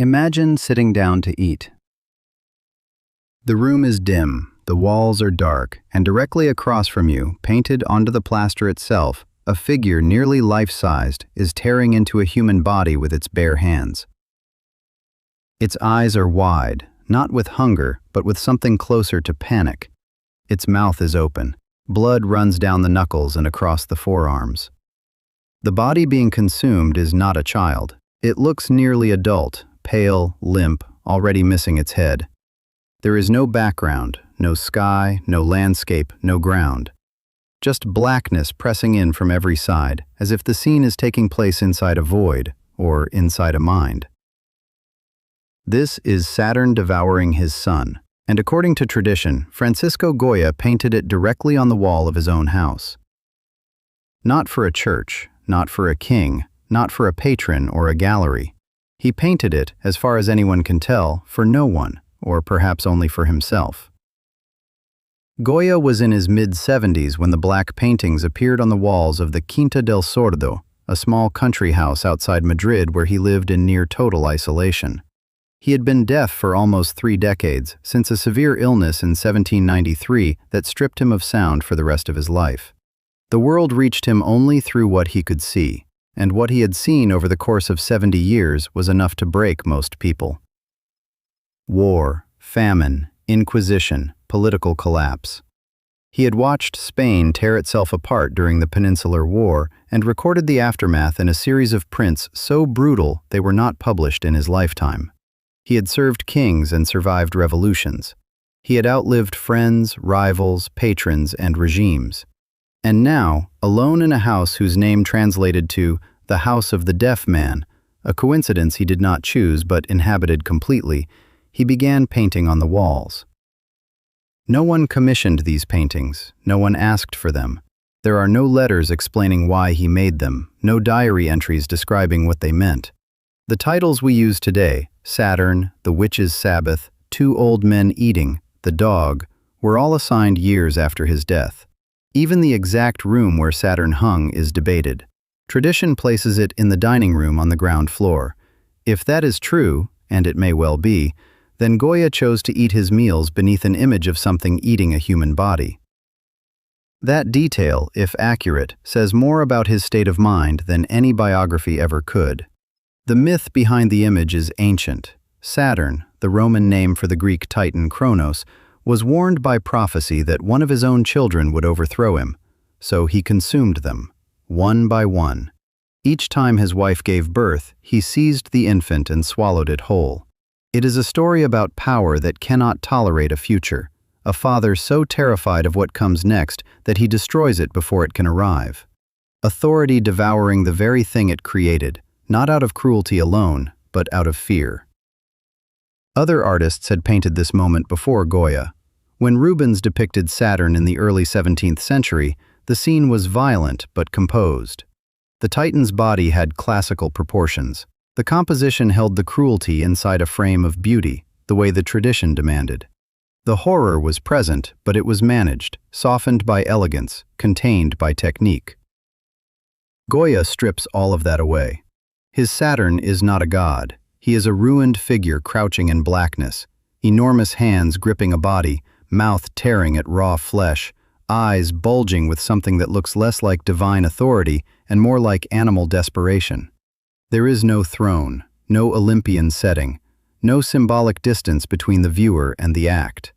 Imagine sitting down to eat. The room is dim, the walls are dark, and directly across from you, painted onto the plaster itself, a figure nearly life-sized is tearing into a human body with its bare hands. Its eyes are wide, not with hunger, but with something closer to panic. Its mouth is open. Blood runs down the knuckles and across the forearms. The body being consumed is not a child. It looks nearly adult, pale, limp, already missing its head. There is no background, no sky, no landscape, no ground. Just blackness pressing in from every side, as if the scene is taking place inside a void, or inside a mind. This is Saturn devouring his son, and according to tradition, Francisco Goya painted it directly on the wall of his own house. Not for a church, not for a king, not for a patron or a gallery. He painted it, as far as anyone can tell, for no one, or perhaps only for himself. Goya was in his mid-70s when the black paintings appeared on the walls of the Quinta del Sordo, a small country house outside Madrid where he lived in near total isolation. He had been deaf for almost 3 decades, since a severe illness in 1793 that stripped him of sound for the rest of his life. The world reached him only through what he could see, and what he had seen over the course of 70 years was enough to break most people. War, famine, inquisition, political collapse. He had watched Spain tear itself apart during the Peninsular War and recorded the aftermath in a series of prints so brutal they were not published in his lifetime. He had served kings and survived revolutions. He had outlived friends, rivals, patrons, and regimes. And now, alone in a house whose name translated to the House of the Deaf Man, a coincidence he did not choose but inhabited completely, he began painting on the walls. No one commissioned these paintings, no one asked for them. There are no letters explaining why he made them, no diary entries describing what they meant. The titles we use today, Saturn, The Witch's Sabbath, Two Old Men Eating, The Dog, were all assigned years after his death. Even the exact room where Saturn hung is debated. Tradition places it in the dining room on the ground floor. If that is true, and it may well be, then Goya chose to eat his meals beneath an image of something eating a human body. That detail, if accurate, says more about his state of mind than any biography ever could. The myth behind the image is ancient. Saturn, the Roman name for the Greek titan Kronos, was warned by prophecy that one of his own children would overthrow him, so he consumed them, one by one. Each time his wife gave birth, he seized the infant and swallowed it whole. It is a story about power that cannot tolerate a future, a father so terrified of what comes next that he destroys it before it can arrive. Authority devouring the very thing it created, not out of cruelty alone, but out of fear. Other artists had painted this moment before Goya. When Rubens depicted Saturn in the early 17th century, the scene was violent but composed. The Titan's body had classical proportions. The composition held the cruelty inside a frame of beauty, the way the tradition demanded. The horror was present, but it was managed, softened by elegance, contained by technique. Goya strips all of that away. His Saturn is not a god. He is a ruined figure crouching in blackness, enormous hands gripping a body, mouth tearing at raw flesh, eyes bulging with something that looks less like divine authority and more like animal desperation. There is no throne, no Olympian setting, no symbolic distance between the viewer and the act.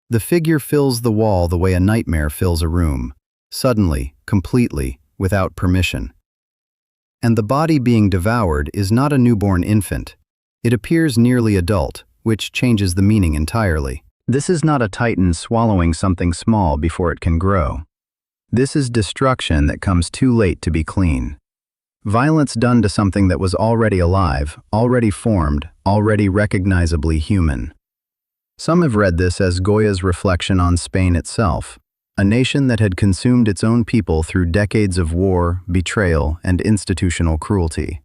The figure fills the wall the way a nightmare fills a room, suddenly, completely, without permission. And the body being devoured is not a newborn infant. It appears nearly adult, which changes the meaning entirely. This is not a titan swallowing something small before it can grow. This is destruction that comes too late to be clean. Violence done to something that was already alive, already formed, already recognizably human. Some have read this as Goya's reflection on Spain itself, a nation that had consumed its own people through decades of war, betrayal, and institutional cruelty.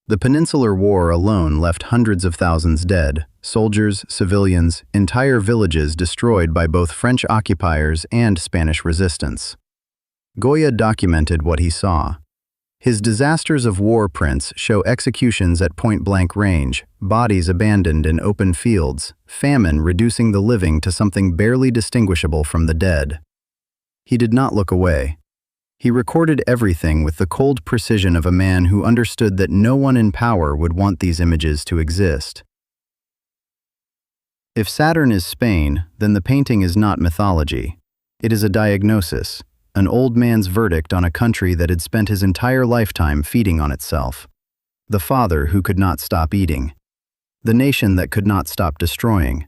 The Peninsular War alone left hundreds of thousands dead, soldiers, civilians, entire villages destroyed by both French occupiers and Spanish resistance. Goya documented what he saw. His disasters of war prints show executions at point-blank range, bodies abandoned in open fields, famine reducing the living to something barely distinguishable from the dead. He did not look away. He recorded everything with the cold precision of a man who understood that no one in power would want these images to exist. If Saturn is Spain, then the painting is not mythology. It is a diagnosis, an old man's verdict on a country that had spent his entire lifetime feeding on itself. The father who could not stop eating. The nation that could not stop destroying.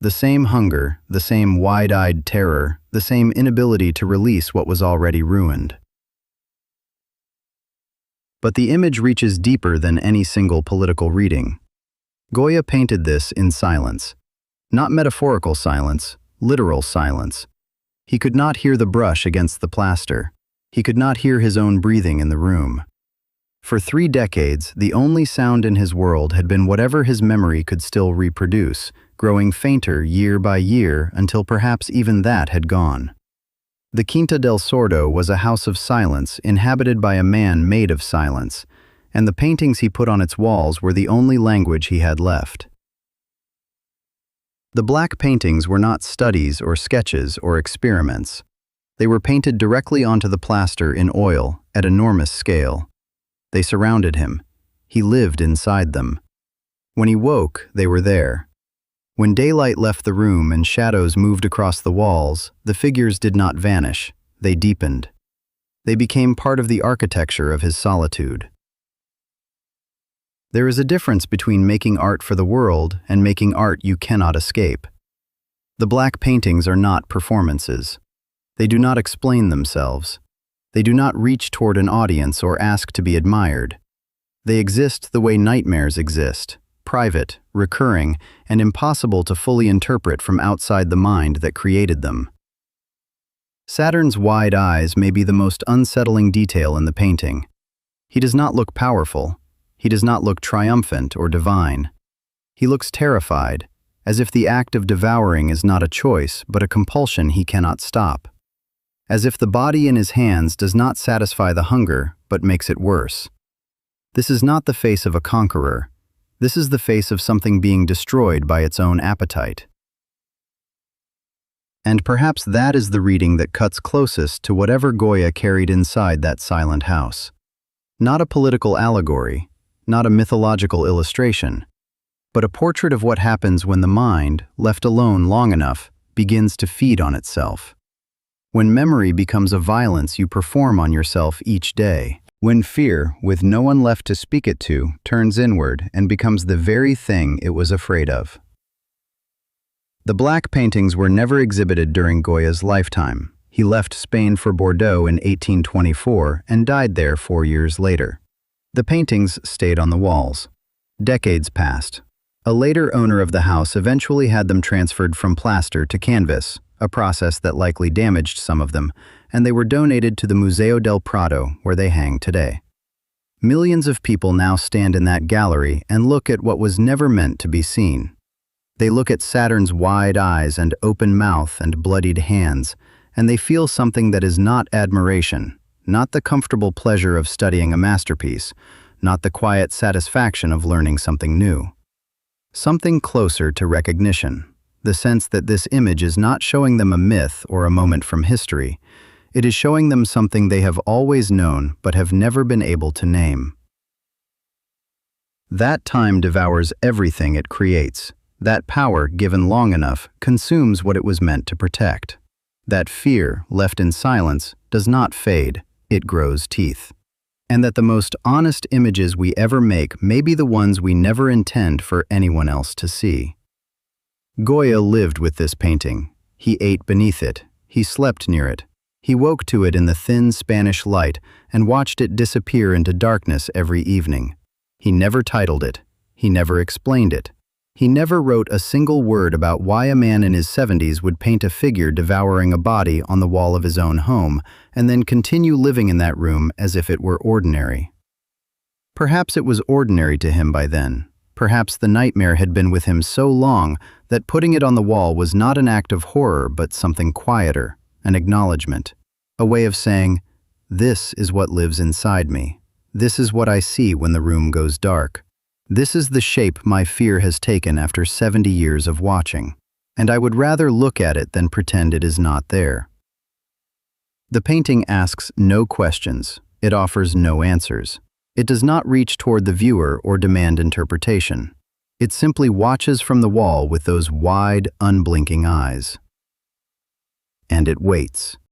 The same hunger, the same wide-eyed terror, the same inability to release what was already ruined. But the image reaches deeper than any single political reading. Goya painted this in silence. Not metaphorical silence, literal silence. He could not hear the brush against the plaster. He could not hear his own breathing in the room. For 3 decades, the only sound in his world had been whatever his memory could still reproduce, growing fainter year by year until perhaps even that had gone. The Quinta del Sordo was a house of silence inhabited by a man made of silence, and the paintings he put on its walls were the only language he had left. The black paintings were not studies or sketches or experiments. They were painted directly onto the plaster in oil at enormous scale. They surrounded him. He lived inside them. When he woke, they were there. When daylight left the room and shadows moved across the walls, the figures did not vanish, they deepened. They became part of the architecture of his solitude. There is a difference between making art for the world and making art you cannot escape. The black paintings are not performances. They do not explain themselves. They do not reach toward an audience or ask to be admired. They exist the way nightmares exist, private, recurring, and impossible to fully interpret from outside the mind that created them. Saturn's wide eyes may be the most unsettling detail in the painting. He does not look powerful. He does not look triumphant or divine. He looks terrified, as if the act of devouring is not a choice but a compulsion he cannot stop. As if the body in his hands does not satisfy the hunger but makes it worse. This is not the face of a conqueror. This is the face of something being destroyed by its own appetite. And perhaps that is the reading that cuts closest to whatever Goya carried inside that silent house. Not a political allegory, not a mythological illustration, but a portrait of what happens when the mind, left alone long enough, begins to feed on itself. When memory becomes a violence you perform on yourself each day. When fear, with no one left to speak it to, turns inward and becomes the very thing it was afraid of. The black paintings were never exhibited during Goya's lifetime. He left Spain for Bordeaux in 1824 and died there 4 years later. The paintings stayed on the walls. Decades passed. A later owner of the house eventually had them transferred from plaster to canvas, a process that likely damaged some of them, and they were donated to the Museo del Prado, where they hang today. Millions of people now stand in that gallery and look at what was never meant to be seen. They look at Saturn's wide eyes and open mouth and bloodied hands, and they feel something that is not admiration, not the comfortable pleasure of studying a masterpiece, not the quiet satisfaction of learning something new. Something closer to recognition, the sense that this image is not showing them a myth or a moment from history. It is showing them something they have always known but have never been able to name. That time devours everything it creates. That power, given long enough, consumes what it was meant to protect. That fear, left in silence, does not fade, it grows teeth. And that the most honest images we ever make may be the ones we never intend for anyone else to see. Goya lived with this painting. He ate beneath it. He slept near it. He woke to it in the thin Spanish light and watched it disappear into darkness every evening. He never titled it. He never explained it. He never wrote a single word about why a man in his 70s would paint a figure devouring a body on the wall of his own home and then continue living in that room as if it were ordinary. Perhaps it was ordinary to him by then. Perhaps the nightmare had been with him so long that putting it on the wall was not an act of horror but something quieter, an acknowledgement, a way of saying, "This is what lives inside me." This is what I see when the room goes dark. This is the shape my fear has taken after 70 years of watching, and I would rather look at it than pretend it is not there. The painting asks no questions. It offers no answers. It does not reach toward the viewer or demand interpretation. It simply watches from the wall with those wide, unblinking eyes. And it waits.